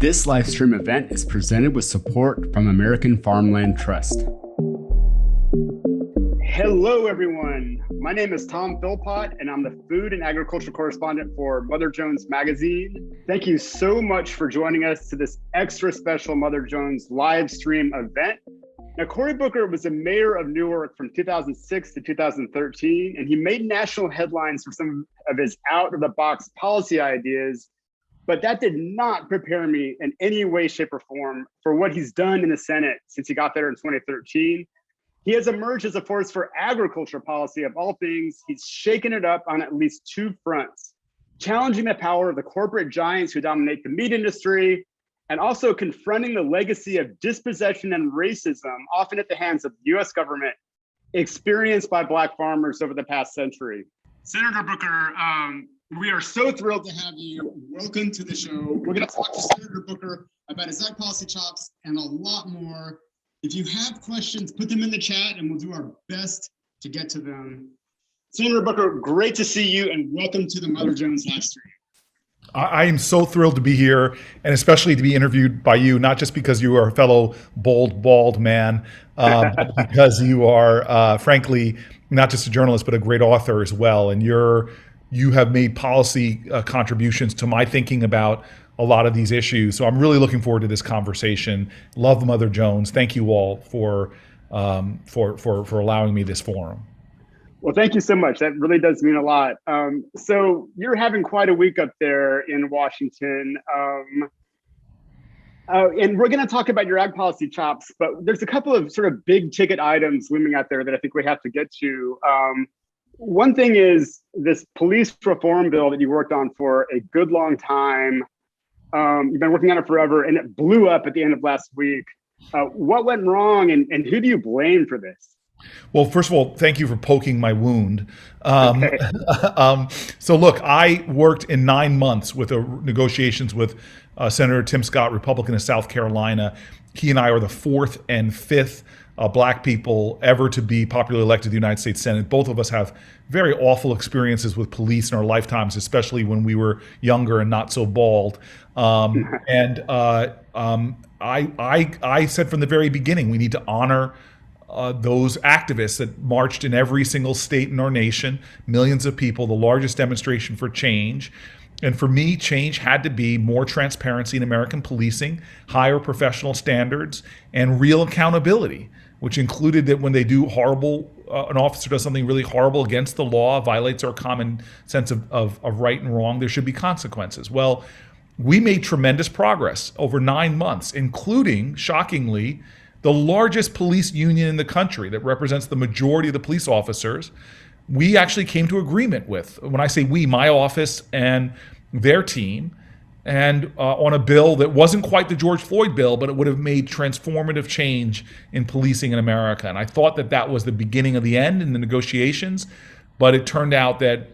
This live stream event is presented with support from American Farmland Trust. Hello, everyone. My name is Tom Philpott, and I'm the food and agriculture correspondent for Mother Jones Magazine. Thank you so much for joining us to this extra special Mother Jones live stream event. Now, Cory Booker was the mayor of Newark from 2006 to 2013, and he made national headlines for some of his out-of-the-box policy ideas. But that did not prepare me in any way, shape, or form for what he's done in the Senate since he got there in 2013. He has emerged as a force for agriculture policy of all things. He's shaken it up on at least two fronts, challenging the power of the corporate giants who dominate the meat industry, and also confronting the legacy of dispossession and racism, often at the hands of the US government, experienced by Black farmers over the past century. Senator Booker, we are so thrilled to have you. Welcome to the show. We're going to talk to Senator Booker about his ag policy chops and a lot more. If you have questions, put them in the chat and we'll do our best to get to them. Senator Booker, great to see you and welcome to the Mother Jones live stream. I am so thrilled to be here, and especially to be interviewed by you, not just because you are a fellow bald man, but because you are, frankly, not just a journalist, but a great author as well. And you have made policy contributions to my thinking about a lot of these issues. So I'm really looking forward to this conversation. Love Mother Jones. Thank you all for allowing me this forum. Well, thank you so much. That really does mean a lot. So you're having quite a week up there in Washington. And we're going to talk about your ag policy chops, but there's a couple of sort of big ticket items looming out there that I think we have to get to. One thing is this police reform bill that you worked on for a good long time. You've been working on it forever, and it blew up at the end of last week. What went wrong, and who do you blame for this? Well, first of all, thank you for poking my wound. Okay. So look, I worked in 9 months with negotiations with Senator Tim Scott, Republican of South Carolina. He and I are the fourth and fifth Black people ever to be popularly elected to the United States Senate. Both of us have very awful experiences with police in our lifetimes, especially when we were younger and not so bald. I said from the very beginning, we need to honor those activists that marched in every single state in our nation, millions of people, the largest demonstration for change. And for me, change had to be more transparency in American policing, higher professional standards, and real accountability, which included that when they do horrible, an officer does something really horrible against the law, violates our common sense of right and wrong, there should be consequences. Well, we made tremendous progress over 9 months, including, shockingly, the largest police union in the country that represents the majority of the police officers. We actually came to agreement with, when I say we, my office and their team, and on a bill that wasn't quite the George Floyd bill, but it would have made transformative change in policing in America. And I thought that that was the beginning of the end in the negotiations, but it turned out that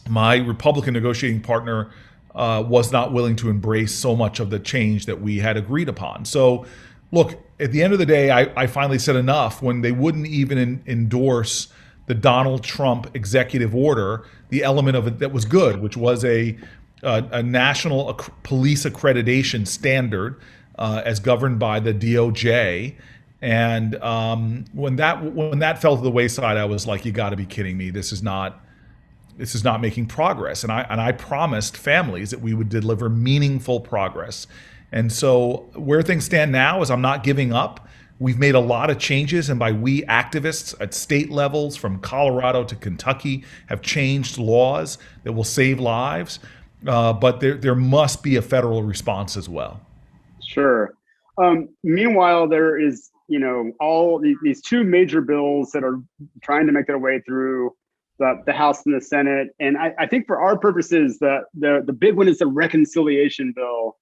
my Republican negotiating partner was not willing to embrace so much of the change that we had agreed upon. So look, at the end of the day, I finally said enough when they wouldn't even endorse the Donald Trump executive order, the element of it that was good, which was a national police accreditation standard as governed by the DOJ. And when that fell to the wayside, I was like, you got to be kidding me. This is not making progress. And I promised families that we would deliver meaningful progress. And so where things stand now is I'm not giving up. We've made a lot of changes, and by we, activists at state levels from Colorado to Kentucky have changed laws that will save lives, but there must be a federal response as well. Sure. Meanwhile, there is, all these two major bills that are trying to make their way through the House and the Senate. And I think for our purposes, the big one is the reconciliation bill.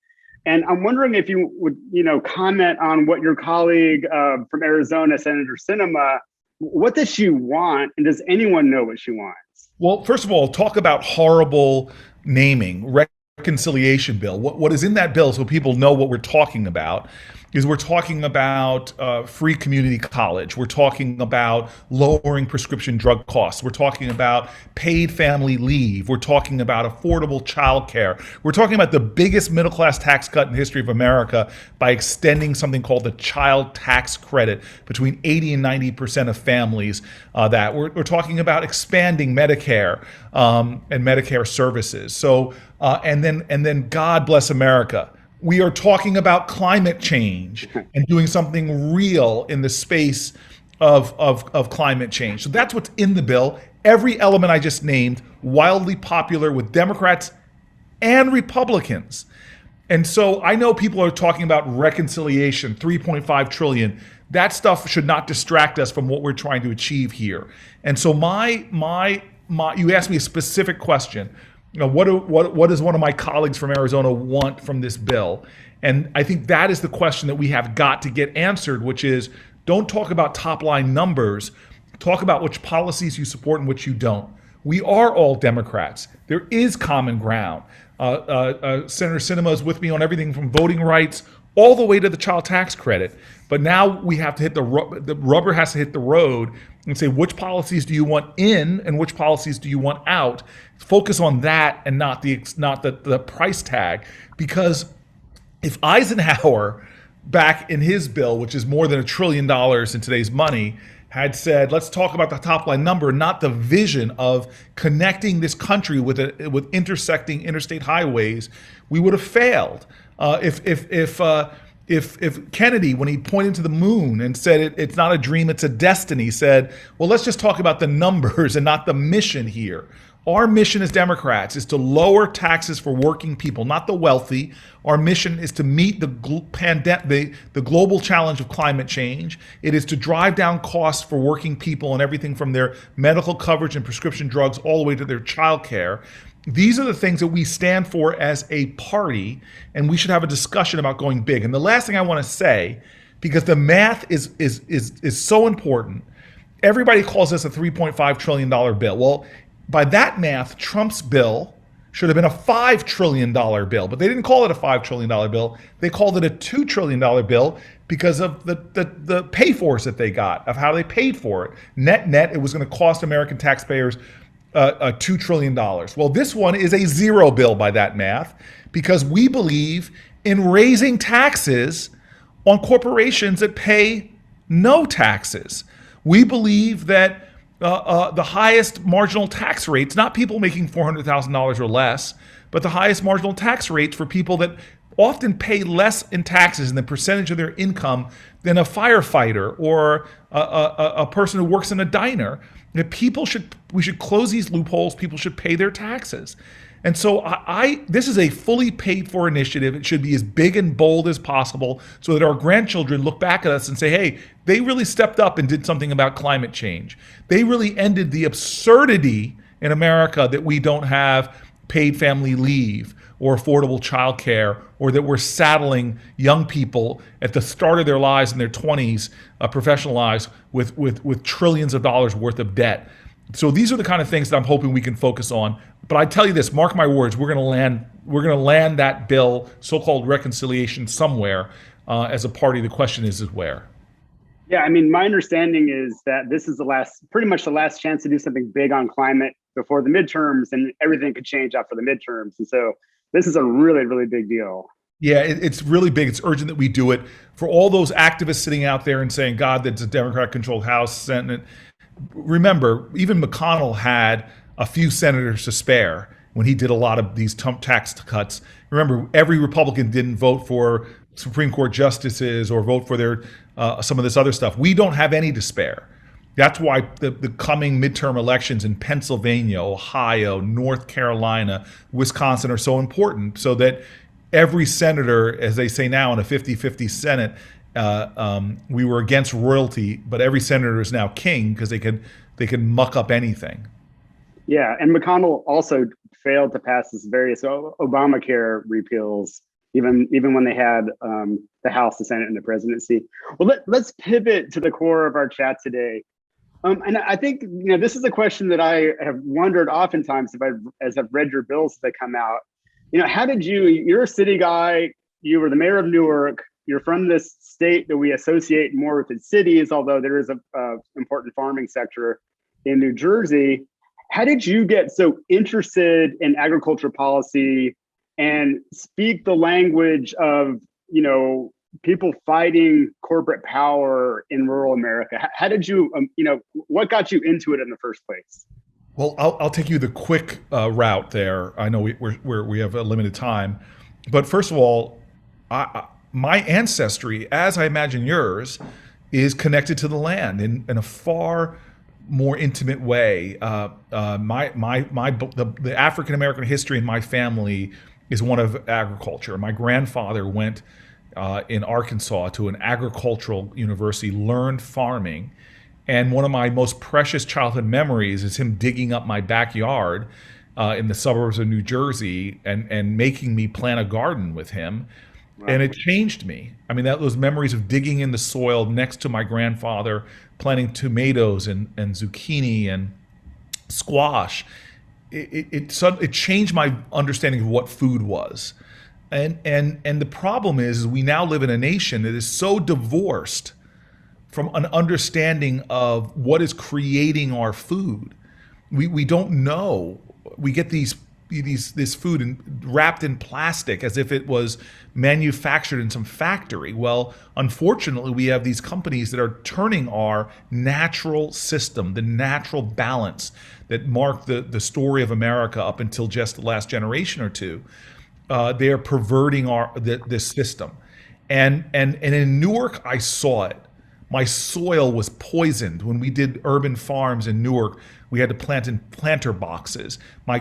And I'm wondering if you would, comment on what your colleague from Arizona, Senator Sinema, what does she want? And does anyone know what she wants? Well, first of all, talk about horrible naming, reconciliation bill. What is in that bill, so people know what we're talking about, is we're talking about free community college. We're talking about lowering prescription drug costs. We're talking about paid family leave. We're talking about affordable childcare. We're talking about the biggest middle class tax cut in the history of America by extending something called the child tax credit between 80 and 90% of families. That we're talking about expanding Medicare and Medicare services. So and then God bless America. We are talking about climate change and doing something real in the space of climate change. So that's what's in the bill. Every element I just named, wildly popular with Democrats and Republicans. And so I know people are talking about reconciliation, 3.5 trillion. That stuff should not distract us from what we're trying to achieve here. And so you asked me a specific question. You know, what does one of my colleagues from Arizona want from this bill? And I think that is the question that we have got to get answered, which is, don't talk about top line numbers, talk about which policies you support and which you don't. We are all Democrats. There is common ground. Senator Sinema is with me on everything from voting rights all the way to the child tax credit. But now we have to hit the rubber has to hit the road and say, which policies do you want in and which policies do you want out? Focus on that and not the price tag. Because if Eisenhower, back in his bill, which is more than $1 trillion in today's money, had said, let's talk about the top line number, not the vision of connecting this country with intersecting interstate highways, we would have failed. If Kennedy, when he pointed to the moon and said it's not a dream, it's a destiny, said, well, let's just talk about the numbers and not the mission here. Our mission as Democrats is to lower taxes for working people, not the wealthy. Our mission is to meet the global challenge of climate change. It is to drive down costs for working people and everything from their medical coverage and prescription drugs all the way to their child care. These are the things that we stand for as a party, and we should have a discussion about going big. And the last thing I want to say, because the math is so important, everybody calls this a $3.5 trillion bill. Well, by that math, Trump's bill should have been a $5 trillion bill, but they didn't call it a $5 trillion bill. They called it a $2 trillion bill because of the pay-fors that they got, of how they paid for it. Net, it was going to cost American taxpayers $2 trillion. Well, this one is a zero bill by that math, because we believe in raising taxes on corporations that pay no taxes. We believe that the highest marginal tax rates, not people making $400,000 or less, but the highest marginal tax rates for people that often pay less in taxes in the percentage of their income than a firefighter or a person who works in a diner. That we should close these loopholes. People should pay their taxes. And so this is a fully paid for initiative. It should be as big and bold as possible so that our grandchildren look back at us and say, hey, they really stepped up and did something about climate change. They really ended the absurdity in America that we don't have paid family leave or affordable childcare, or that we're saddling young people at the start of their lives in their 20s, professional lives, with trillions of dollars worth of debt. So these are the kind of things that I'm hoping we can focus on. But I tell you this, mark my words, we're going to land that bill, so-called reconciliation, somewhere as a party. The question is where. Yeah, I mean, my understanding is that this is pretty much the last chance to do something big on climate before the midterms, and everything could change after the midterms. And so this is a really, really big deal. Yeah, it's really big. It's urgent that we do it. For all those activists sitting out there and saying, God, that's a Democrat-controlled House, Senate. Remember, even McConnell had a few senators to spare when he did a lot of these tax cuts. Remember, every Republican didn't vote for Supreme Court justices or vote for their some of this other stuff. We don't have any to spare. That's why the coming midterm elections in Pennsylvania, Ohio, North Carolina, Wisconsin are so important, so that every senator, as they say now in a 50-50 Senate, we were against royalty, but every senator is now king because they can muck up anything. Yeah, and McConnell also failed to pass this various Obamacare repeals, even when they had the House, the Senate, and the presidency. Well, let's pivot to the core of our chat today. And I think this is a question that I have wondered oftentimes as I've read your bills as they come out. How did you're a city guy, you were the mayor of Newark, you're from this state that we associate more with its cities, although there is a important farming sector in New Jersey. How did you get so interested in agriculture policy and speak the language of, people fighting corporate power in rural America? How did you, what got you into it in the first place? Well, I'll take you the quick route there. I know we have a limited time, but first of all, my ancestry, as I imagine yours, is connected to the land in a far more intimate way. The African American history in my family is one of agriculture. My grandfather went in Arkansas to an agricultural university, learned farming, and one of my most precious childhood memories is him digging up my backyard in the suburbs of New Jersey and making me plant a garden with him. Wow. And it changed me. I mean, those memories of digging in the soil next to my grandfather, planting tomatoes and zucchini and squash, it changed my understanding of what food was. And the problem is we now live in a nation that is so divorced from an understanding of what is creating our food. We don't know. We get this food wrapped in plastic as if it was manufactured in some factory. Well, unfortunately, we have these companies that are turning our natural system, the natural balance that marked the story of America up until just the last generation or two. They are perverting this system. And in Newark, I saw it. My soil was poisoned. When we did urban farms in Newark, we had to plant in planter boxes. My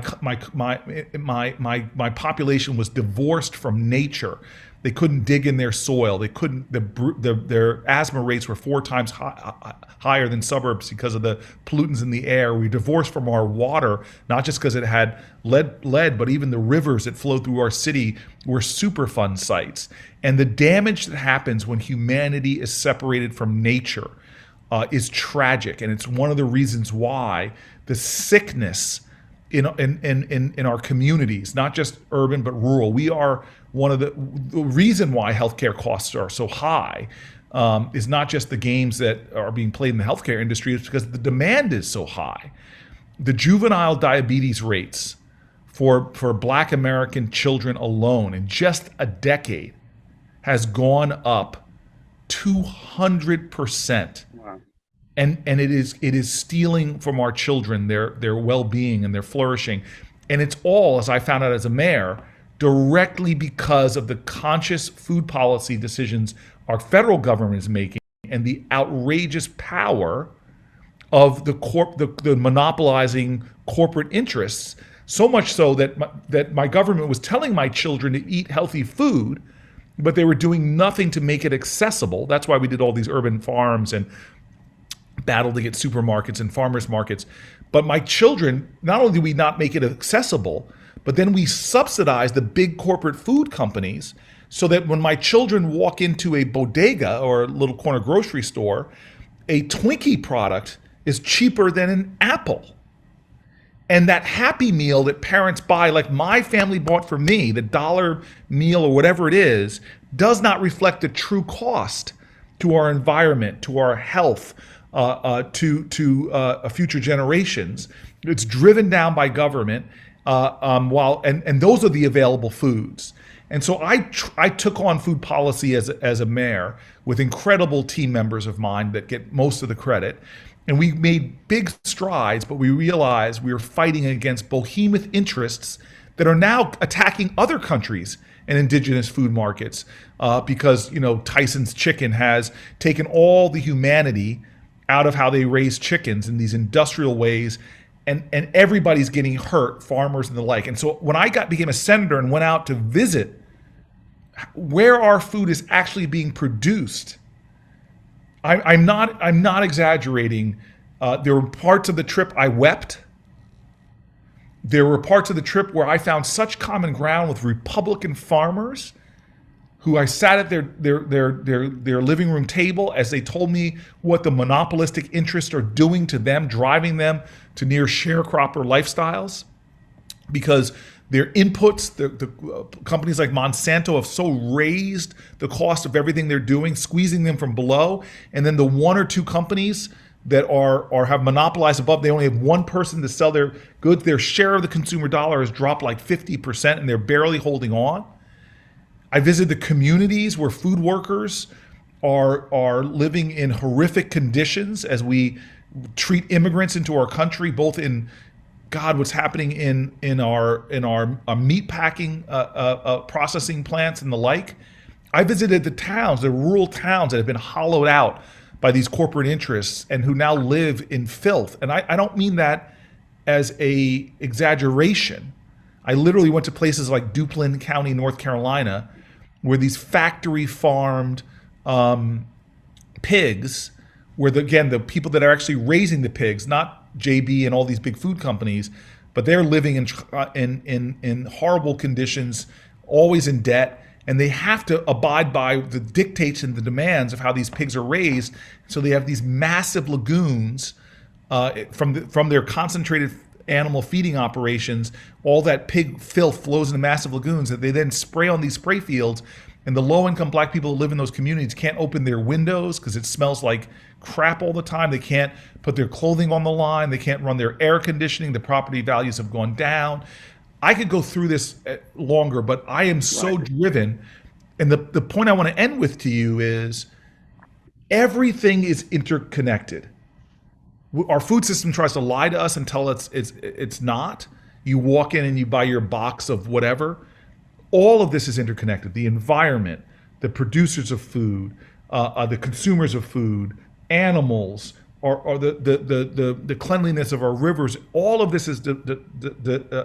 population was divorced from nature. They couldn't dig in their soil. They couldn't. Their asthma rates were 4 times higher than suburbs because of the pollutants in the air. We divorced from our water, not just because it had lead, but even the rivers that flow through our city were Superfund sites. And the damage that happens when humanity is separated from nature is tragic, and it's one of the reasons why the sickness in our communities, not just urban but rural, we are one of the reason why healthcare costs are so high. Is not just the games that are being played in the healthcare industry, it's because the demand is so high. The juvenile diabetes rates for Black American children alone in just a decade has gone up 200%. Wow. And it is stealing from our children their well-being and their flourishing. And it's all, as I found out as a mayor, directly because of the conscious food policy decisions our federal government is making and the outrageous power of the monopolizing corporate interests. So much so that my government was telling my children to eat healthy food, but they were doing nothing to make it accessible. That's why we did all these urban farms and battled to get supermarkets and farmers markets. But my children, not only do we not make it accessible, but then we subsidize the big corporate food companies so that when my children walk into a bodega or a little corner grocery store, a Twinkie product is cheaper than an apple. And that Happy Meal that parents buy, like my family bought for me, the $1 meal or whatever it is, does not reflect the true cost to our environment, to our health, to future generations. It's driven down by government, and those are the available foods. And so I took on food policy as a mayor with incredible team members of mine that get most of the credit. And we made big strides, but we realized we were fighting against behemoth interests that are now attacking other countries and indigenous food markets because Tyson's Chicken has taken all the humanity out of how they raise chickens in these industrial ways, and everybody's getting hurt, farmers and the like. And so when I became a senator and went out to visit where our food is actually being produced, I'm not exaggerating. There were parts of the trip I wept. There were parts of the trip where I found such common ground with Republican farmers who I sat at their living room table as they told me what the monopolistic interests are doing to them, driving them to near sharecropper lifestyles. Because Their inputs, the companies like Monsanto have so raised the cost of everything they're doing, squeezing them from below. And then the one or two companies that have monopolized above, they only have one person to sell their goods. Their share of the consumer dollar has dropped like 50%, and they're barely holding on. I visited the communities where food workers are living in horrific conditions as we treat immigrants into our country, both in what's happening in our meatpacking processing plants and the like. I visited the rural towns that have been hollowed out by these corporate interests and who now live in filth. And I don't mean that as a exaggeration. I literally went to places like Duplin County, North Carolina, where these factory farmed pigs, where the people that are actually raising the pigs, not JB and all these big food companies, but they're living in horrible conditions, always in debt, and they have to abide by the dictates and the demands of how these pigs are raised. So they have these massive lagoons from their concentrated animal feeding operations. All that pig filth flows into massive lagoons that they then spray on these spray fields. And the low-income black people who live in those communities can't open their windows because it smells like crap all the time. They can't put their clothing on the line. They can't run their air conditioning. The property values have gone down. I could go through this longer, but I am so driven. And the point I want to end with to you is everything is interconnected. Our food system tries to lie to us and tell us it's not. You walk in and you buy your box of whatever. All of this is interconnected. The environment, the producers of food, the consumers of food, animals, or the cleanliness of our rivers. All of this is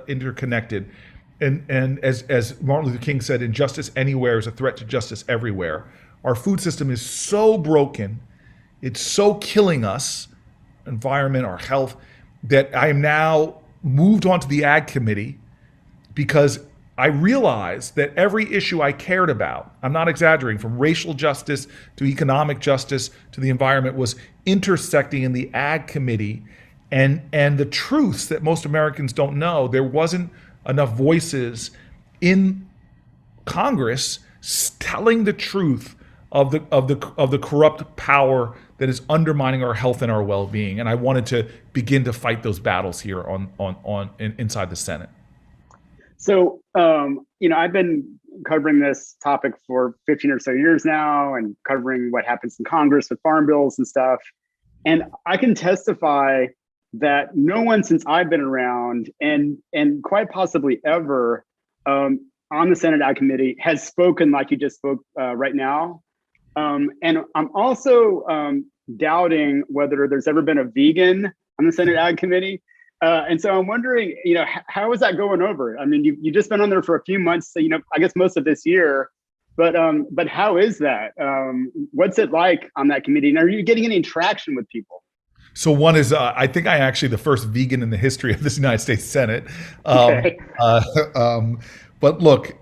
interconnected. And as Martin Luther King said, injustice anywhere is a threat to justice everywhere. Our food system is so broken, it's so killing us, environment, our health, that I am now moved onto the Ag Committee because I realized that every issue I cared about, I'm not exaggerating, from racial justice to economic justice to the environment, was intersecting in the Ag Committee. And the truths that most Americans don't know, there wasn't enough voices in Congress telling the truth of the corrupt power that is undermining our health and our well-being. And I wanted to begin to fight those battles here inside the Senate. So, I've been covering this topic for 15 or so years now and covering what happens in Congress with farm bills and stuff. And I can testify that no one since I've been around and quite possibly ever on the Senate Ag Committee has spoken like you just spoke right now. And I'm also doubting whether there's ever been a vegan on the Senate Ag Committee. And so I'm wondering, how is that going over? I mean, you've just been on there for a few months, so, I guess most of this year, but how is that? What's it like on that committee? And are you getting any traction with people? So one is, I think I'm actually the first vegan in the history of this United States Senate. Okay. But look,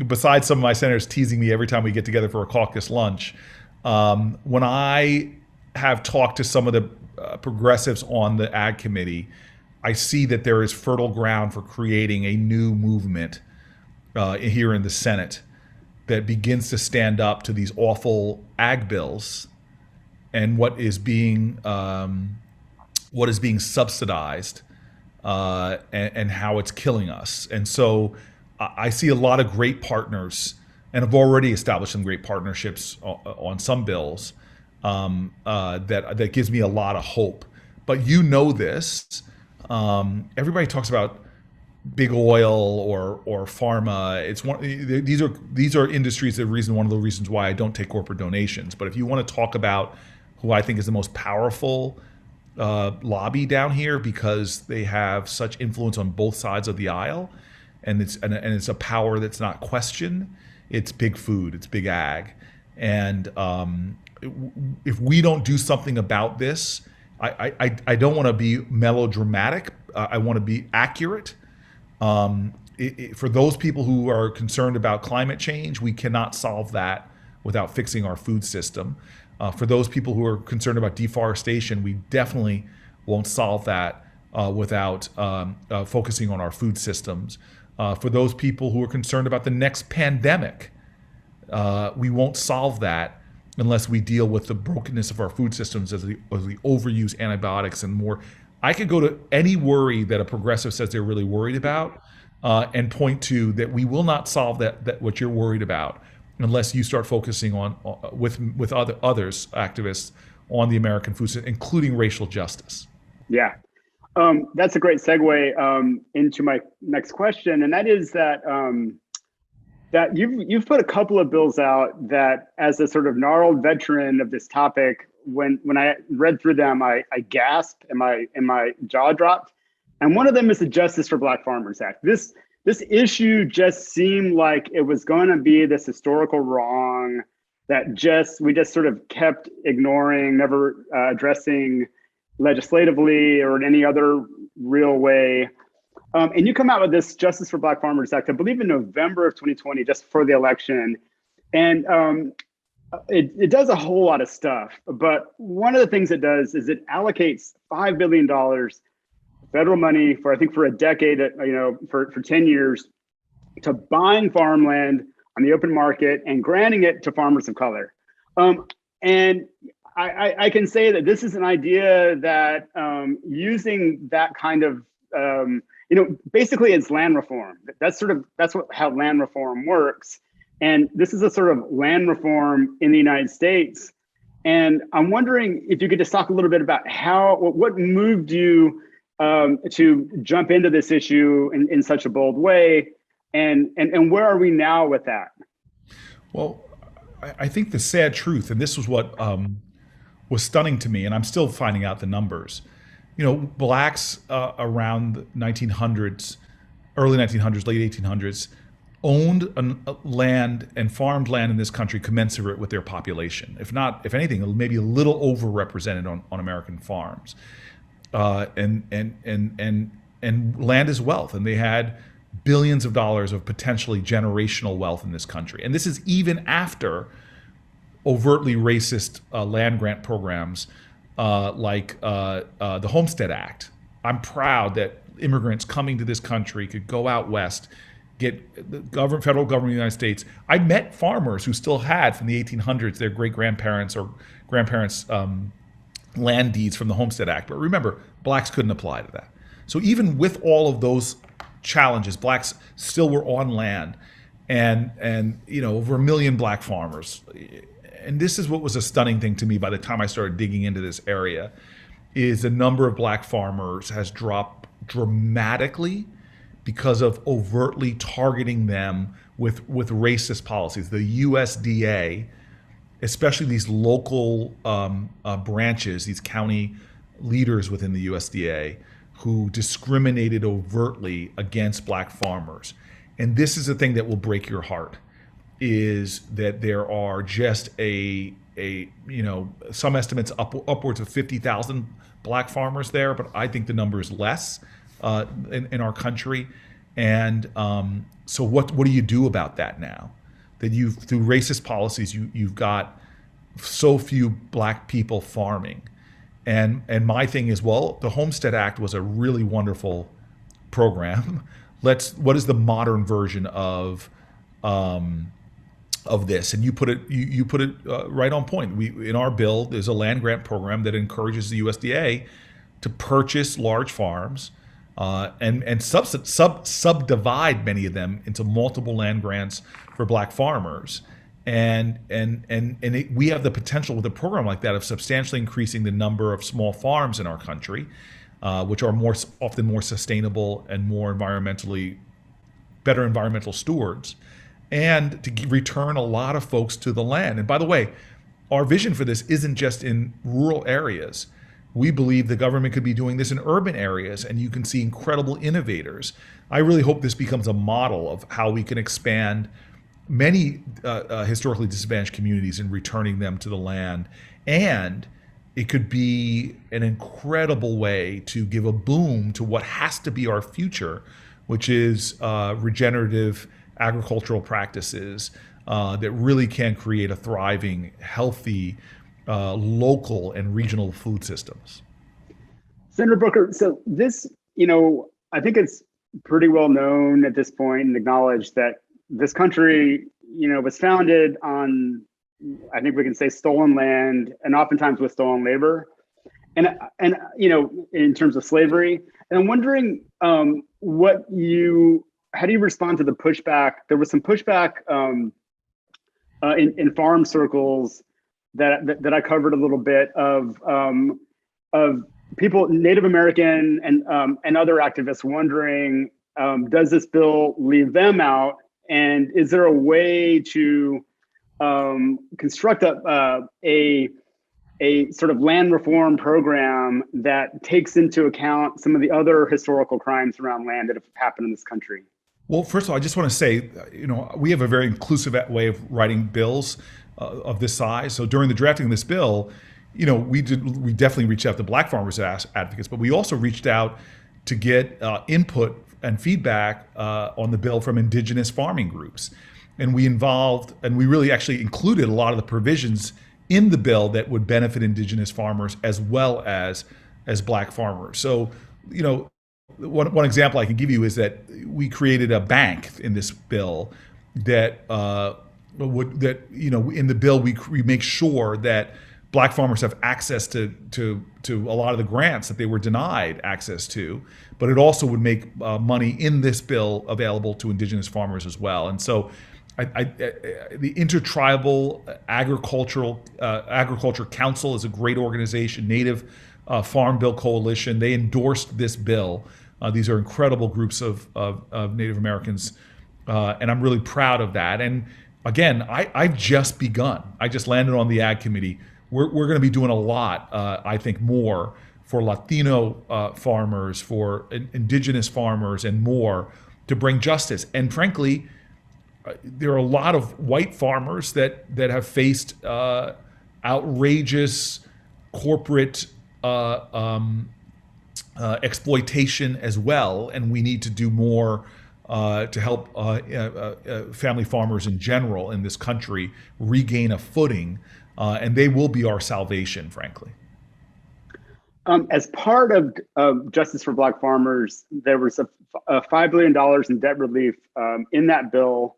besides some of my senators teasing me every time we get together for a caucus lunch, when I have talked to some of the progressives on the Ag Committee, I see that there is fertile ground for creating a new movement here in the Senate that begins to stand up to these awful ag bills and what is being subsidized and how it's killing us. And so I see a lot of great partners, and have already established some great partnerships on some bills that gives me a lot of hope. But this. Everybody talks about big oil or pharma. These are industries. One of the reasons why I don't take corporate donations. But if you want to talk about who I think is the most powerful lobby down here, because they have such influence on both sides of the aisle, and it's a power that's not questioned. It's big food. It's big ag, and if we don't do something about this. I don't want to be melodramatic. I want to be accurate. For those people who are concerned about climate change, we cannot solve that without fixing our food system. For those people who are concerned about deforestation, we definitely won't solve that without focusing on our food systems. For those people who are concerned about the next pandemic, we won't solve that unless we deal with the brokenness of our food systems as we overuse antibiotics and more. I could go to any worry that a progressive says they're really worried about, and point to that we will not solve that what you're worried about unless you start focusing on with others activists on the American food system, including racial justice. Yeah, that's a great segue into my next question, and that is that that you've put a couple of bills out that, as a sort of gnarled veteran of this topic, when I read through them, I gasped and my jaw dropped. And one of them is the Justice for Black Farmers Act. This issue just seemed like it was going to be this historical wrong that we just sort of kept ignoring, never addressing legislatively or in any other real way. And you come out with this Justice for Black Farmers Act, I believe in November of 2020, just before the election. And it does a whole lot of stuff. But one of the things it does is it allocates $5 billion federal money for a decade, for 10 years, to buying farmland on the open market and granting it to farmers of color. And I can say that this is an idea that using that kind of, basically it's land reform. That's how land reform works. And this is a sort of land reform in the United States. And I'm wondering if you could just talk a little bit about what moved you to jump into this issue in such a bold way, and where are we now with that? Well, I think the sad truth, and this was what was stunning to me, and I'm still finding out the numbers. Blacks around the 1900s, early 1900s, late 1800s, owned land and farmed land in this country commensurate with their population. If anything, maybe a little overrepresented on American farms. And land is wealth, and they had billions of dollars of potentially generational wealth in this country. And this is even after overtly racist land grant programs like the Homestead Act. I'm proud that immigrants coming to this country could go out west, get the federal government of the United States. I met farmers who still had, from the 1800s, their great-grandparents or grandparents' land deeds from the Homestead Act. But remember, blacks couldn't apply to that. So even with all of those challenges, blacks still were on land, and over 1 million black farmers. And this is what was a stunning thing to me by the time I started digging into this area, is the number of black farmers has dropped dramatically because of overtly targeting them with racist policies. The USDA, especially these local branches, these county leaders within the USDA, who discriminated overtly against black farmers. And this is the thing that will break your heart, is that there are just some estimates upwards of 50,000 black farmers there, but I think the number is less in our country. And so what do you do about that now? That through racist policies, you've got so few black people farming. And my thing is, well, the Homestead Act was a really wonderful program. What is the modern version of this? And you put it right on point. In our bill, there's a land grant program that encourages the USDA to purchase large farms and subdivide many of them into multiple land grants for black farmers. And we have the potential with a program like that of substantially increasing the number of small farms in our country, which are often more sustainable and more better environmental stewards, and to return a lot of folks to the land. And by the way, our vision for this isn't just in rural areas. We believe the government could be doing this in urban areas, and you can see incredible innovators. I really hope this becomes a model of how we can expand many historically disadvantaged communities and returning them to the land. And it could be an incredible way to give a boom to what has to be our future, which is regenerative agricultural practices that really can create a thriving, healthy, local and regional food systems. Senator Booker, so this, I think it's pretty well known at this point and acknowledged that this country, was founded on, I think we can say, stolen land, and oftentimes with stolen labor, and in terms of slavery. And I'm wondering, how do you respond to the pushback? There was some pushback in farm circles that I covered a little bit of people, Native American and other activists, wondering, does this bill leave them out, and is there a way to construct a sort of land reform program that takes into account some of the other historical crimes around land that have happened in this country? Well, first of all, I just want to say, we have a very inclusive way of writing bills of this size. So during the drafting of this bill, we definitely reached out to Black farmers advocates, but we also reached out to get input and feedback on the bill from indigenous farming groups. And we really actually included a lot of the provisions in the bill that would benefit indigenous farmers as well as Black farmers. So, one example I can give you is that we created a bank in this bill that in the bill we make sure that Black farmers have access to a lot of the grants that they were denied access to, but it also would make money in this bill available to indigenous farmers as well. And so the Intertribal Agriculture Council is a great organization, Native Farm Bill Coalition. They endorsed this bill. These are incredible groups of Native Americans, and I'm really proud of that. And again, I've just begun. I just landed on the Ag Committee. We're going to be doing a lot, I think, more for Latino farmers, for indigenous farmers, and more to bring justice. And frankly, there are a lot of white farmers that have faced outrageous corporate exploitation as well, and we need to do more to help family farmers in general in this country regain a footing, and they will be our salvation, frankly. As part of Justice for Black Farmers, there was a $5 billion in debt relief in that bill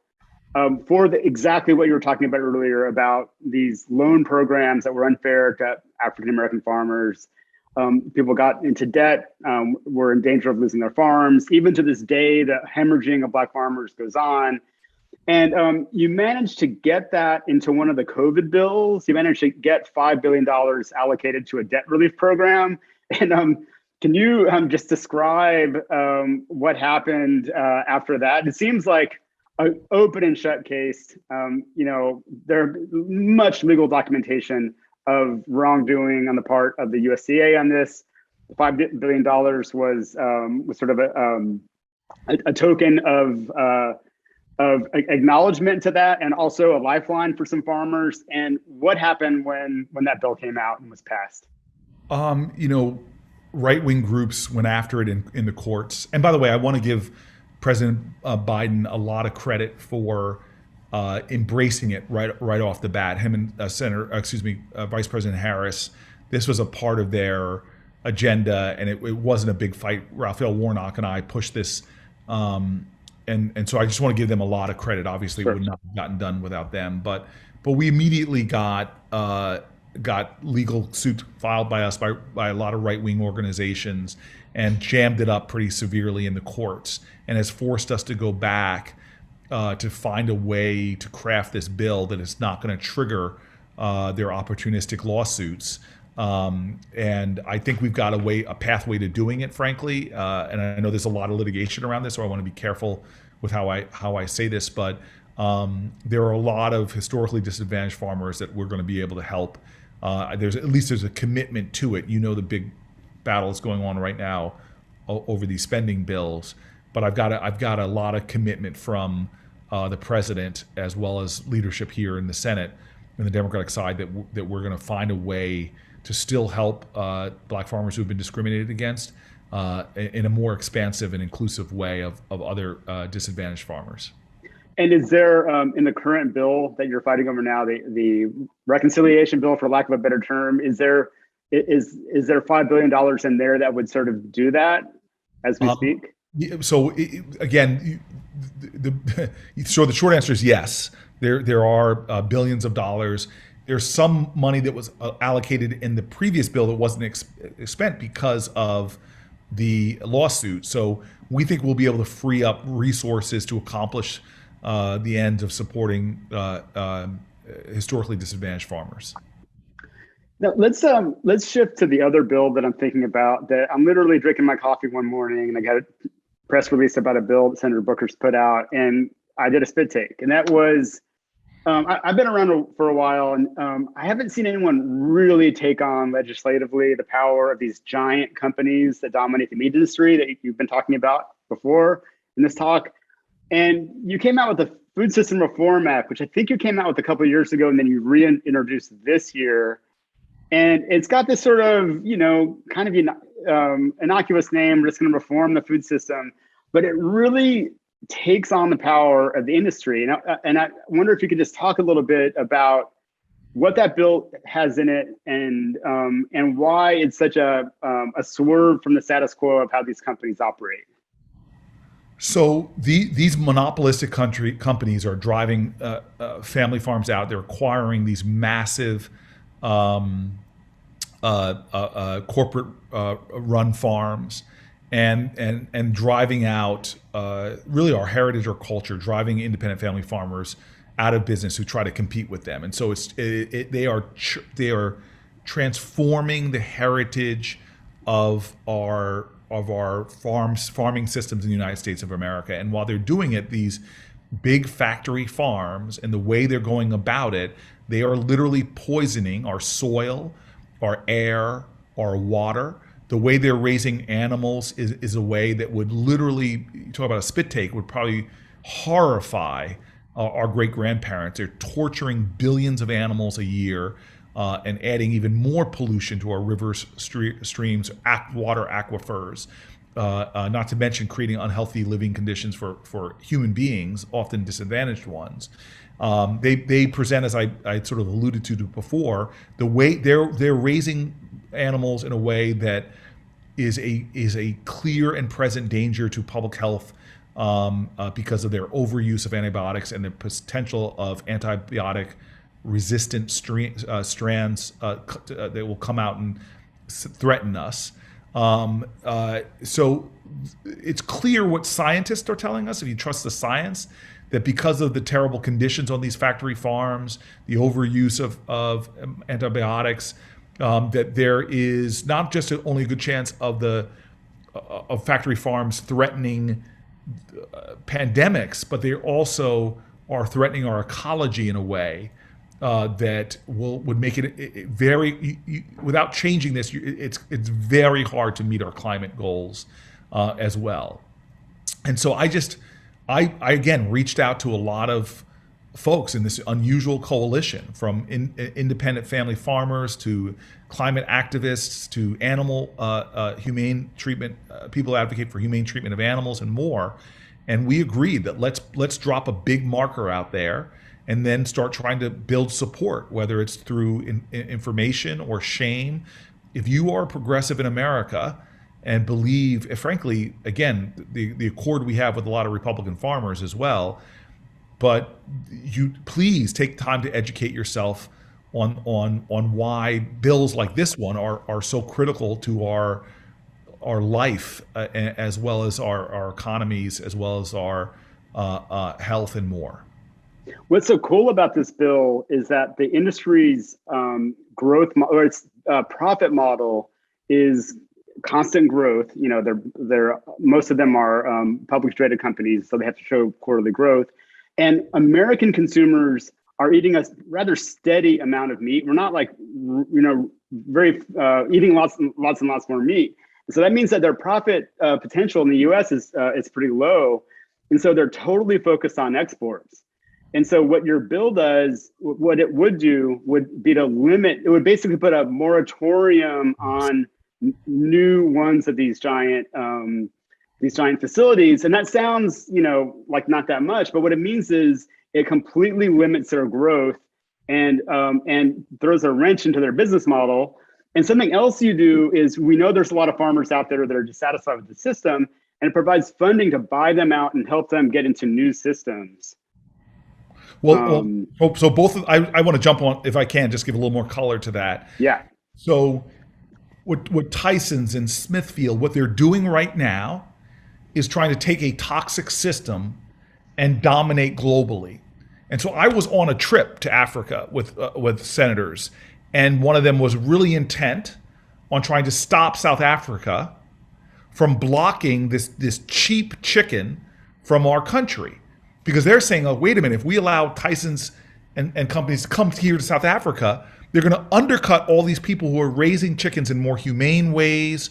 for exactly what you were talking about earlier about these loan programs that were unfair to African American farmers. People got into debt, were in danger of losing their farms. Even to this day, the hemorrhaging of Black farmers goes on. And you managed to get that into one of the COVID bills. You managed to get $5 billion allocated to a debt relief program. And can you just describe what happened after that? It seems like an open and shut case. There's much legal documentation of wrongdoing on the part of the USDA on this. The $5 billion was sort of a token of acknowledgement to that, and also a lifeline for some farmers. And what happened when that bill came out and was passed? Right-wing groups went after it in the courts. And by the way, I want to give President Biden a lot of credit for embracing it right off the bat. Him and Vice President Harris. This was a part of their agenda, and it wasn't a big fight. Raphael Warnock and I pushed this, and so I just want to give them a lot of credit. Obviously, Sure. It would not have gotten done without them. But we immediately got legal suit filed by us by a lot of right-wing organizations, and jammed it up pretty severely in the courts, and has forced us to go back to find a way to craft this bill that is not going to trigger their opportunistic lawsuits. And I think we've got a pathway to doing it, frankly. And I know there's a lot of litigation around this, so I want to be careful with how I say this. But there are a lot of historically disadvantaged farmers that we're going to be able to help. There's a commitment to it. The big battle is going on right now over these spending bills. But I've got a lot of commitment from the president, as well as leadership here in the Senate and the Democratic side, that we're going to find a way to still help Black farmers who have been discriminated against in a more expansive and inclusive way of other disadvantaged farmers. And is there, in the current bill that you're fighting over now, the reconciliation bill, for lack of a better term, is there $5 billion in there that would sort of do that as we speak? So again, so the short answer is yes. There are billions of dollars. There's some money that was allocated in the previous bill that wasn't spent because of the lawsuit. So we think we'll be able to free up resources to accomplish the end of supporting historically disadvantaged farmers. Now let's shift to the other bill that I'm thinking about. That I'm literally drinking my coffee one morning, and I got a press release about a bill that Senator Booker's put out, and I did a spit take, and that was I've been around for a while, and I haven't seen anyone really take on legislatively the power of these giant companies that dominate the meat industry that you've been talking about before in this talk. And you came out with the Food System Reform Act, which I think you came out with a couple of years ago, and then you reintroduced this year. And it's got this sort of, kind of innocuous name, we're just going to reform the food system, but it really takes on the power of the industry. And I wonder if you could just talk a little bit about what that bill has in it, and why it's such a swerve from the status quo of how these companies operate. So these monopolistic companies are driving family farms out. They're acquiring these massive corporate run farms and driving out really our heritage or culture, driving independent family farmers out of business who try to compete with them. And so they are transforming the heritage of our farming systems in the United States of America. And while they're doing it, these big factory farms and the way they're going about it, they are literally poisoning our soil, our air, our water. The way they're raising animals is a way that would literally, you talk about a spit take, would probably horrify our great-grandparents. They're torturing billions of animals a year and adding even more pollution to our rivers, streams, water aquifers, not to mention creating unhealthy living conditions for human beings, often disadvantaged ones. They present, as I sort of alluded to before, the way they're raising animals in a way that is a clear and present danger to public health because of their overuse of antibiotics and the potential of antibiotic resistant strands that will come out and threaten us. So it's clear what scientists are telling us, if you trust the science, that because of the terrible conditions on these factory farms, the overuse of antibiotics, that there is not just only a good chance of factory farms threatening pandemics, but they also are threatening our ecology in a way that would make it very, without changing this, it's very hard to meet our climate goals as well. And so I again reached out to a lot of folks in this unusual coalition, from independent family farmers to climate activists to animal humane treatment, people who advocate for humane treatment of animals and more. And we agreed that let's drop a big marker out there and then start trying to build support, whether it's through information or shame. If you are progressive in America and believe, frankly, again, the accord we have with a lot of Republican farmers as well, but you please take time to educate yourself on why bills like this one are so critical to our life, as well as our economies, as well as our health and more. What's so cool about this bill is that the industry's growth or its profit model is constant growth. They're most of them are publicly traded companies, so they have to show quarterly growth. And American consumers are eating a rather steady amount of meat. We're not like very eating lots and lots more meat. So that means that their profit potential in the U.S. is pretty low, and so they're totally focused on exports. And so what your bill does, what it would do would be to limit, it would basically put a moratorium on new ones of these giant facilities. And that sounds, like not that much, but what it means is it completely limits their growth and throws a wrench into their business model. And something else you do is, we know there's a lot of farmers out there that are dissatisfied with the system. and it provides funding to buy them out and help them get into new systems. So both I want to jump on, if I can, just give a little more color to that. Yeah. So what Tyson's and Smithfield, what they're doing right now is trying to take a toxic system and dominate globally. And so I was on a trip to Africa with senators, and one of them was really intent on trying to stop South Africa from blocking this cheap chicken from our country. Because they're saying, oh, wait a minute, if we allow Tyson's and companies to come here to South Africa, they're going to undercut all these people who are raising chickens in more humane ways,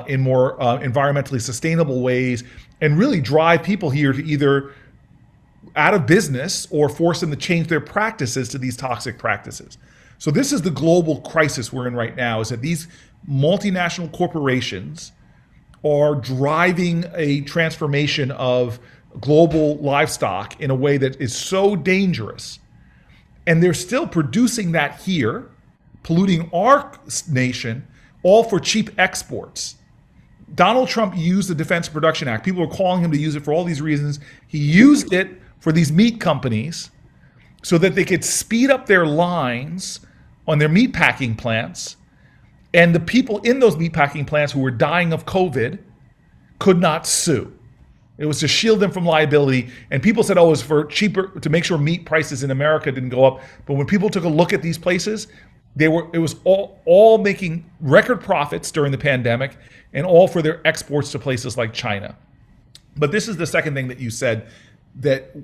in more environmentally sustainable ways, and really drive people here to either out of business or force them to change their practices to these toxic practices. So this is the global crisis we're in right now, is that these multinational corporations are driving a transformation of global livestock in a way that is so dangerous. And they're still producing that here, polluting our nation, all for cheap exports. Donald Trump used the Defense Production Act. People are calling him to use it for all these reasons. He used it for these meat companies so that they could speed up their lines on their meatpacking plants. And the people in those meatpacking plants who were dying of COVID could not sue. It was to shield them from liability. And people said, oh, it was for cheaper, to make sure meat prices in America didn't go up. But when people took a look at these places, it was all making record profits during the pandemic, and all for their exports to places like China. But this is the second thing that you said, that,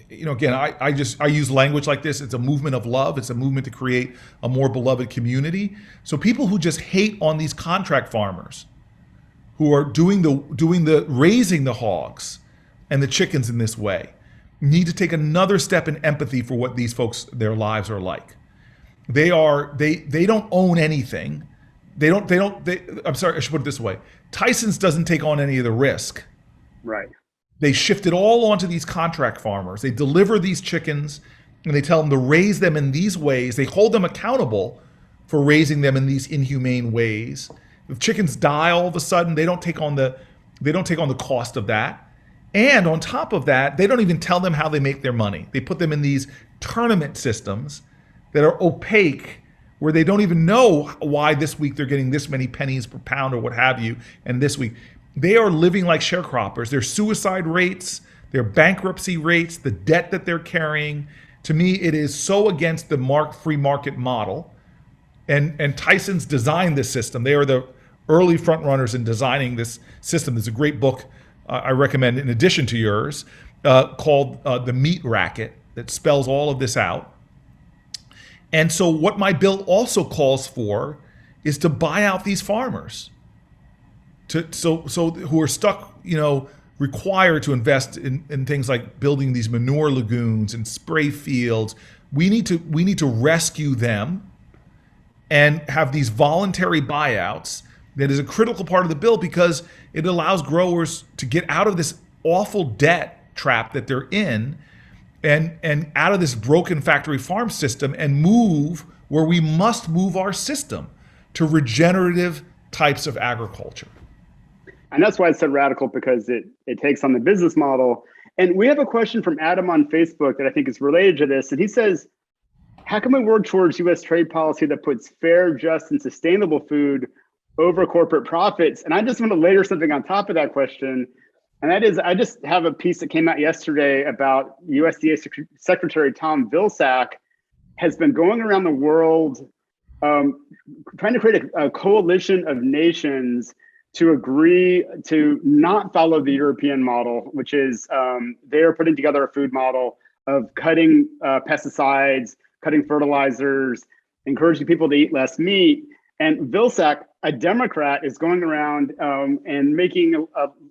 again, I use language like this. It's a movement of love. It's a movement to create a more beloved community. So people who just hate on these contract farmers, who are doing the raising the hogs and the chickens in this way, need to take another step in empathy for what these folks, their lives are like. They don't own anything. I'm sorry, I should put it this way. Tyson's doesn't take on any of the risk. Right. They shift it all onto these contract farmers. They deliver these chickens and they tell them to raise them in these ways. They hold them accountable for raising them in these inhumane ways. If chickens die all of a sudden, they don't take on the cost of that. And on top of that, they don't even tell them how they make their money. They put them in these tournament systems that are opaque, where they don't even know why this week they're getting this many pennies per pound or what have you, and this week. They are living like sharecroppers. Their suicide rates, their bankruptcy rates, the debt that they're carrying. To me, it is so against the free market model. And Tyson's designed this system. They are the early front runners in designing this system. There's a great book I recommend in addition to yours called The Meat Racket that spells all of this out. And so what my bill also calls for is to buy out these farmers, so who are stuck, required to invest in things like building these manure lagoons and spray fields. We need to rescue them and have these voluntary buyouts. That is a critical part of the bill, because it allows growers to get out of this awful debt trap that they're in, and out of this broken factory farm system, and move where we must move our system to regenerative types of agriculture. And that's why it's so radical, because it takes on the business model. And we have a question from Adam on Facebook that I think is related to this. And he says, how can we work towards US trade policy that puts fair, just, and sustainable food over corporate profits? And I just want to layer something on top of that question. And that is, I just have a piece that came out yesterday about USDA Secretary Tom Philpott has been going around the world trying to create a coalition of nations to agree to not follow the European model, which is they're putting together a food model of cutting pesticides, cutting fertilizers, encouraging people to eat less meat. And Vilsack, a Democrat, is going around and making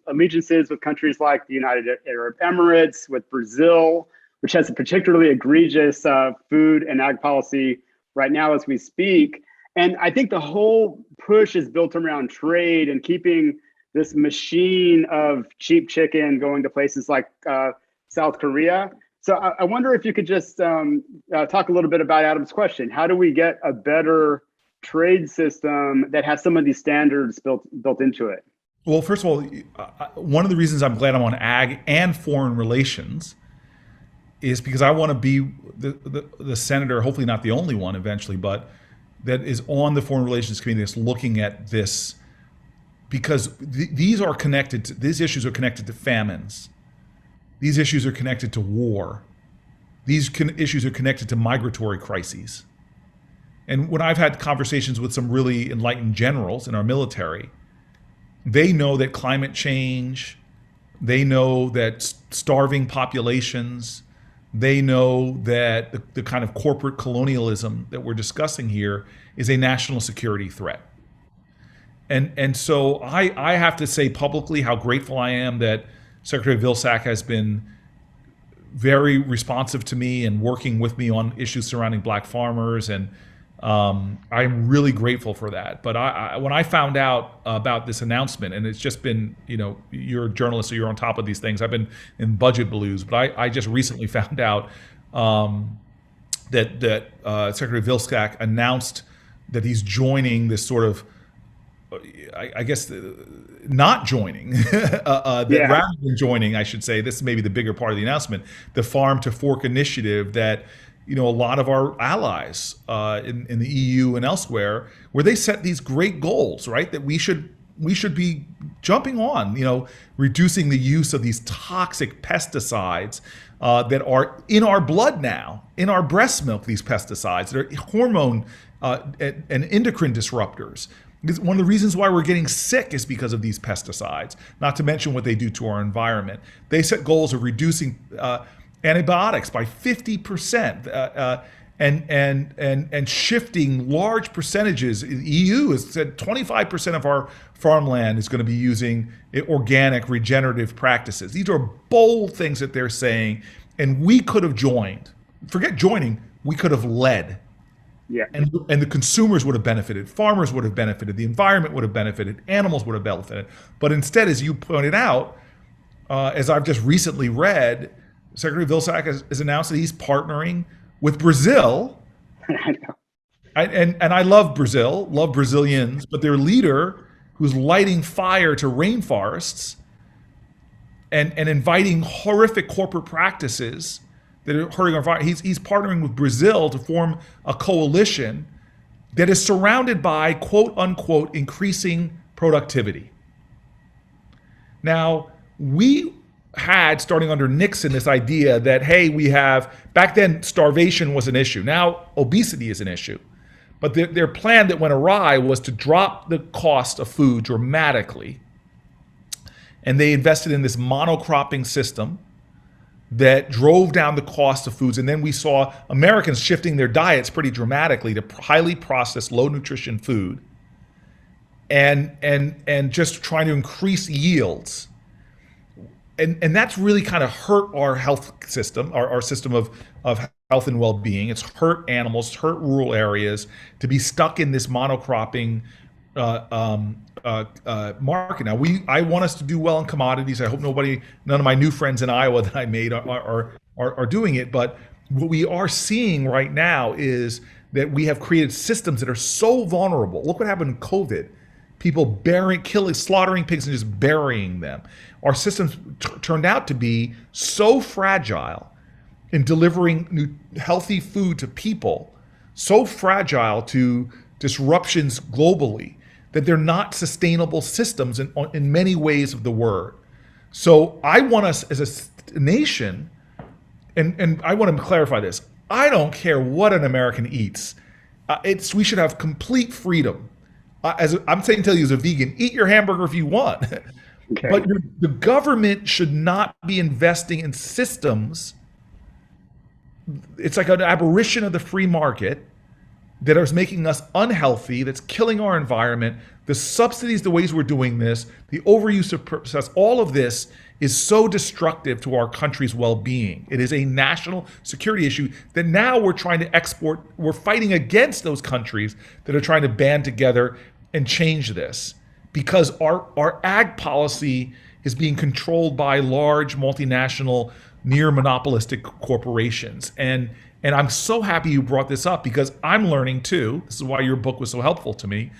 allegiances with countries like the United Arab Emirates, with Brazil, which has a particularly egregious food and ag policy right now as we speak. And I think the whole push is built around trade and keeping this machine of cheap chicken going to places like South Korea. So I wonder if you could just talk a little bit about Adam's question. How do we get a better trade system that has some of these standards built into it? Well, first of all, one of the reasons I'm glad I'm on ag and foreign relations is because I want to be the senator, hopefully not the only one eventually, but that is on the foreign relations committee that's looking at this, because these are connected to, these issues are connected to famines. These issues are connected to war. These issues are connected to migratory crises. And when I've had conversations with some really enlightened generals in our military, they know that climate change, they know that starving populations, they know that the kind of corporate colonialism that we're discussing here is a national security threat. And so I have to say publicly how grateful I am that Secretary Vilsack has been very responsive to me and working with me on issues surrounding black farmers, and I'm really grateful for that. But when I found out about this announcement, and it's just been, you're a journalist, so you're on top of these things. I've been in budget blues, but I just recently found out that Secretary Vilsack announced that he's joining this sort of, I guess, not joining, rather than joining, I should say, this is maybe the bigger part of the announcement, the Farm to Fork initiative that, a lot of our allies in the EU and elsewhere, where they set these great goals, right? That we should be jumping on, reducing the use of these toxic pesticides that are in our blood now, in our breast milk, these pesticides that are hormone and endocrine disruptors. One of the reasons why we're getting sick is because of these pesticides, not to mention what they do to our environment. They set goals of reducing antibiotics by 50%, and shifting large percentages. The EU has said 25% of our farmland is going to be using organic regenerative practices. These are bold things that they're saying, and we could have joined. Forget joining, we could have led. Yeah. And the consumers would have benefited, farmers would have benefited, the environment would have benefited, animals would have benefited. But instead, as you pointed out, as I've just recently read, Secretary Vilsack has announced that he's partnering with Brazil. I know. And I love Brazil, love Brazilians, but their leader, who's lighting fire to rainforests and inviting horrific corporate practices that are hurting our fire. He's partnering with Brazil to form a coalition that is surrounded by, quote unquote, increasing productivity. Now, we had, starting under Nixon, this idea that, hey, back then starvation was an issue. Now obesity is an issue. But their plan that went awry was to drop the cost of food dramatically. And they invested in this monocropping system that drove down the cost of foods. And then we saw Americans shifting their diets pretty dramatically to highly processed, low nutrition food, and just trying to increase yields. And that's really kind of hurt our health system, our system of health and well-being. It's hurt animals, it's hurt rural areas to be stuck in this monocropping market. Now, I want us to do well in commodities. I hope none of my new friends in Iowa that I made are doing it. But what we are seeing right now is that we have created systems that are so vulnerable. Look what happened in COVID. People slaughtering pigs and just burying them. Our systems turned out to be so fragile in delivering healthy food to people, so fragile to disruptions globally, that they're not sustainable systems in many ways of the word. So I want us as a nation, and I want to clarify this, I don't care what an American eats. We should have complete freedom. As I'm saying to you as a vegan, eat your hamburger if you want. Okay. But the government should not be investing in systems. It's like an aberration of the free market that is making us unhealthy, that's killing our environment. The subsidies, the ways we're doing this, the overuse of pesticides, all of this is so destructive to our country's well-being. It is a national security issue that now we're trying to export. We're fighting against those countries that are trying to band together and change this, because our ag policy is being controlled by large multinational, near monopolistic corporations. And I'm so happy you brought this up, because I'm learning too. This is why your book was so helpful to me.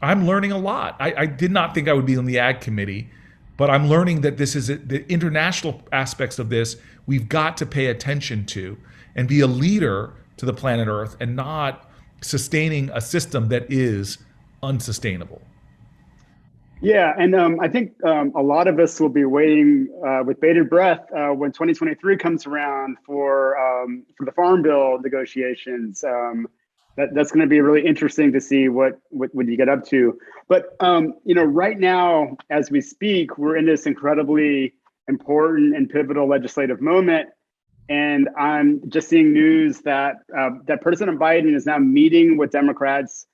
I'm learning a lot. I did not think I would be on the ag committee, but I'm learning that this is the international aspects of this we've got to pay attention to and be a leader to the planet Earth and not sustaining a system that is unsustainable. Yeah, and I think a lot of us will be waiting with bated breath when 2023 comes around for the Farm Bill negotiations. That's going to be really interesting to see what you get up to. But right now, as we speak, we're in this incredibly important and pivotal legislative moment, and I'm just seeing news that that President Biden is now meeting with Democrats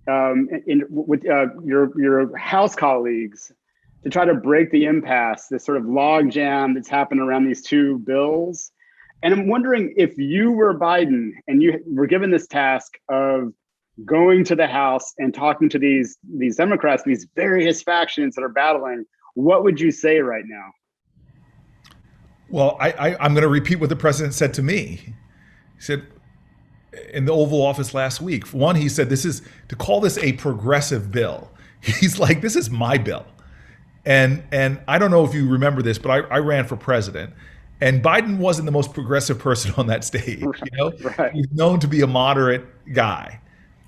with your House colleagues to try to break the impasse, this sort of log jam that's happened around these two bills. And I'm wondering, if you were Biden and you were given this task of going to the House and talking to these Democrats, these various factions that are battling, what would you say right now? Well, I'm going to repeat what the president said to me. He said, in the Oval Office last week. One, he said, this is to call this a progressive bill. He's like, this is my bill. And I don't know if you remember this, but I ran for president, and Biden wasn't the most progressive person on that stage. Right. He's known to be a moderate guy.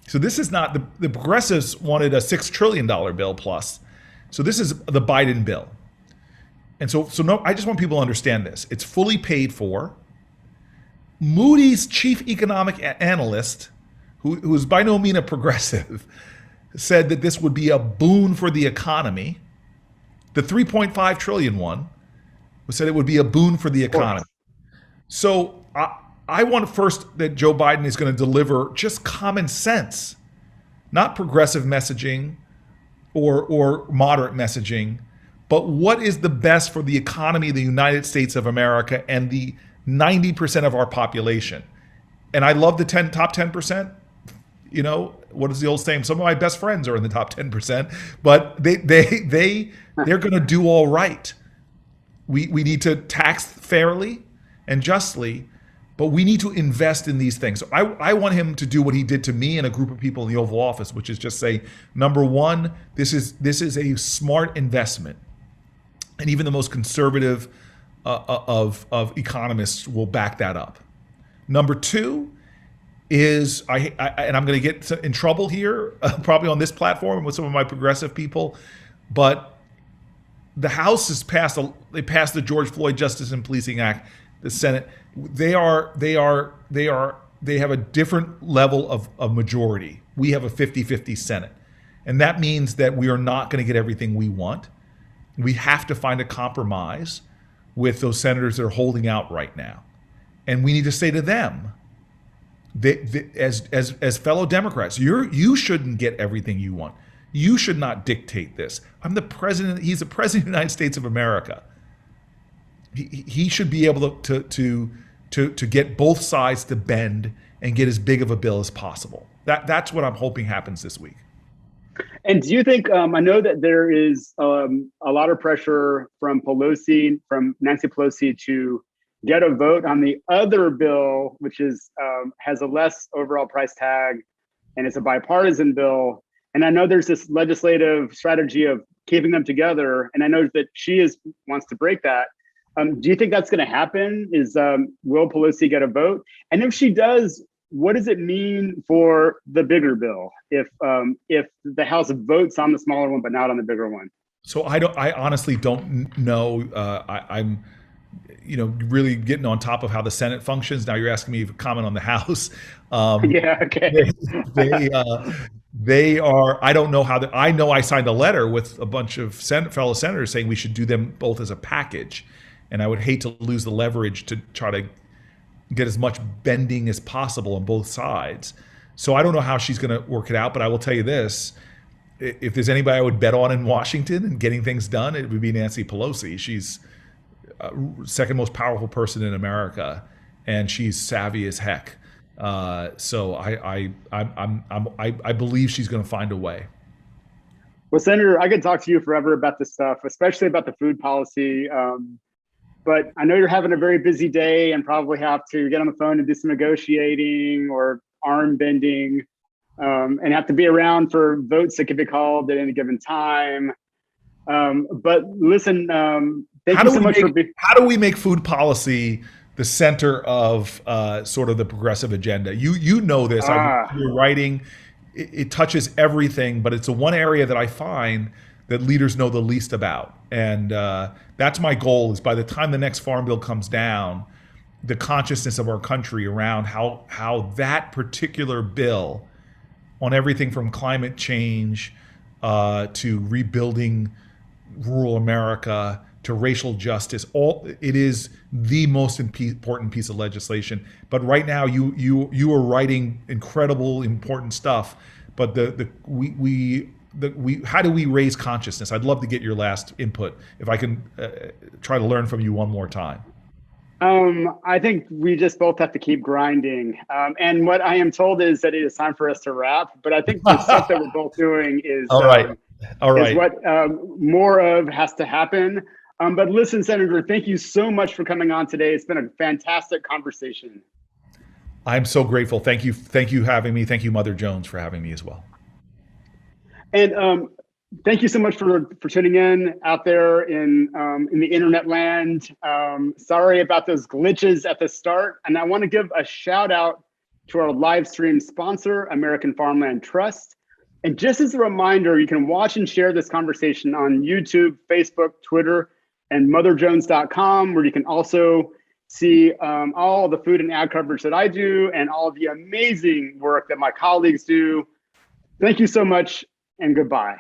So this is not the progressives wanted a $6 trillion bill plus. So this is the Biden bill. And so no, I just want people to understand this. It's fully paid for. Moody's chief economic analyst, who is by no means a progressive, said that this would be a boon for the economy. The 3.5 trillion one said it would be a boon for the economy. So I want first that Joe Biden is going to deliver just common sense, not progressive messaging or moderate messaging, but what is the best for the economy of the United States of America and the 90% of our population. And I love the top 10%. What is the old saying? Some of my best friends are in the top 10%, but they're going to do all right. We need to tax fairly and justly, but we need to invest in these things. So I want him to do what he did to me and a group of people in the Oval Office, which is just say, number one, this is a smart investment. And even the most conservative of economists will back that up. Number two is, and I'm going to get in trouble here, probably on this platform with some of my progressive people, but the House has passed the George Floyd Justice and Policing Act. The Senate, they have a different level of majority. We have a 50-50 Senate. And that means that we are not going to get everything we want. We have to find a compromise with those senators that are holding out right now. And we need to say to them, as fellow Democrats, you shouldn't get everything you want. You should not dictate this. I'm the president. He's the president of the United States of America. He should be able to get both sides to bend and get as big of a bill as possible. That's what I'm hoping happens this week. And do you think, I know that there is a lot of pressure from Nancy Pelosi to get a vote on the other bill, which has a less overall price tag, and it's a bipartisan bill. And I know there's this legislative strategy of keeping them together, and I know that she wants to break that. Do you think that's going to happen? Will Pelosi get a vote? And if she does, what does it mean for the bigger bill if the House votes on the smaller one but not on the bigger one? So I honestly don't know. I'm really getting on top of how the Senate functions. Now you're asking me to comment on the House. Yeah, okay. They are. I don't know how. I know I signed a letter with a bunch of fellow senators saying we should do them both as a package, and I would hate to lose the leverage to try to get as much bending as possible on both sides. So I don't know how she's going to work it out, but I will tell you this. If there's anybody I would bet on in Washington and getting things done, it would be Nancy Pelosi. She's second most powerful person in America, and she's savvy as heck. So I believe she's going to find a way. Well, Senator, I could talk to you forever about this stuff, especially about the food policy. But I know you're having a very busy day and probably have to get on the phone and do some negotiating or arm bending. and have to be around for votes that could be called at any given time. But listen, thank you so much for being. How do we make food policy the center of sort of the progressive agenda? You know this. You're writing. It touches everything, but it's the one area that I find that leaders know the least about. And that's my goal, is by the time the next farm bill comes down, the consciousness of our country around how that particular bill on everything from climate change to rebuilding rural America to racial justice, it is the most important piece of legislation. But right now, you are writing incredible, important stuff. But how do we raise consciousness? I'd love to get your last input, if I can try to learn from you one more time. I think we just both have to keep grinding. And what I am told is that it is time for us to wrap. But I think the stuff that we're both doing is all right. Is what more of has to happen. But listen, Senator, thank you so much for coming on today. It's been a fantastic conversation. I'm so grateful. Thank you. Thank you for having me. Thank you, Mother Jones, for having me as well. And thank you so much for tuning in out there in the internet land. Sorry about those glitches at the start. And I want to give a shout out to our live stream sponsor, American Farmland Trust. And just as a reminder, you can watch and share this conversation on YouTube, Facebook, Twitter, and motherjones.com, where you can also see all the food and ag coverage that I do and all of the amazing work that my colleagues do. Thank you so much, and goodbye.